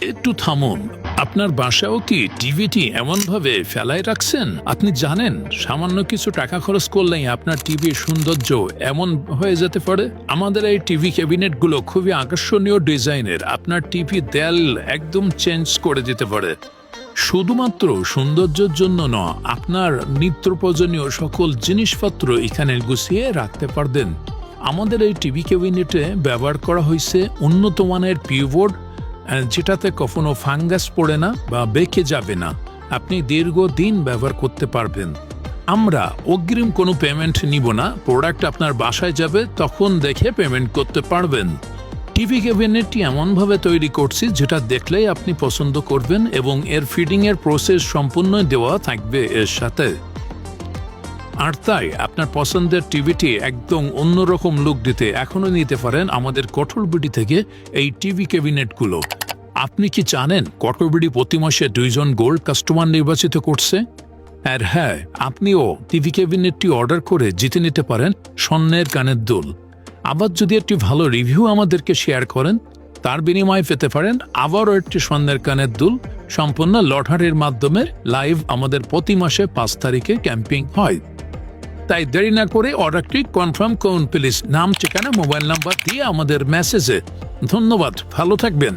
একটু থামুন, আপনার বাসাও কি টিভিটি এমনভাবে ফেলায় রাখছেন? আপনি জানেন সামান্য কিছু টাকা খরচ করলেই আপনার টিভির সৌন্দর্য এমন হয়ে যেতে পারে। আমাদের এই টিভি ক্যাবিনেটগুলো খুবই আকর্ষণীয় ডিজাইনের, আপনার টিভি দেয়াল একদম চেঞ্জ করে দিতে পারে। শুধুমাত্র সৌন্দর্যের জন্য নয়, আপনার নিত্য প্রয়োজনীয় সকল জিনিসপত্র এখানে গুছিয়ে রাখতে পারবেন। আমাদের এই টিভি ক্যাবিনেটে ব্যবহার করা হয়েছে উন্নত মানের পিউবোর্ড, যেটাতে কখনো ফাঙ্গাস পড়ে না বা বেঁকে যাবে না। আপনি দীর্ঘদিন ব্যবহার করতে পারবেন। আমরা অগ্রিম কোনো পেমেন্ট নিব না, প্রোডাক্ট আপনার বাসায় যাবে তখন দেখে পেমেন্ট করতে পারবেন। টিভি ক্যাবিনেটটি এমনভাবে তৈরি করছি যেটা দেখলেই আপনি পছন্দ করবেন এবং এর ফিডিংয়ের প্রসেস সম্পূর্ণ দেওয়া থাকবে এর সাথে। আর তাই আপনার পছন্দের টিভিটি একদম অন্যরকম লুক দিতে এখনও নিতে পারেন আমাদের কঠোরবিডি থেকে এই টিভি ক্যাবিনেটগুলো। আপনি কি জানেন কঠোরবিডি প্রতি মাসে 2 জন গোল্ড কাস্টমার নির্বাচিত করছে? আর হ্যাঁ, আপনিও টিভি ক্যাবিনেটটি অর্ডার করে জিতে নিতে পারেন স্বর্ণের কানের দুল। আবার যদি একটি ভালো রিভিউ আমাদেরকে শেয়ার করেন, তার বিনিময়ে পেতে পারেন আবারও একটি স্বর্ণের কানের দুল। সম্পূর্ণ লটারির মাধ্যমে লাইভ আমাদের প্রতি মাসে 5 তারিখে ক্যাম্পিং হয়। তাই দেরি না করে অর্ডারটি কনফার্ম করুন প্লিজ, নাম, ঠিকানা, মোবাইল নাম্বার দিয়ে আমাদের মেসেজে। ধন্যবাদ, ভালো থাকবেন।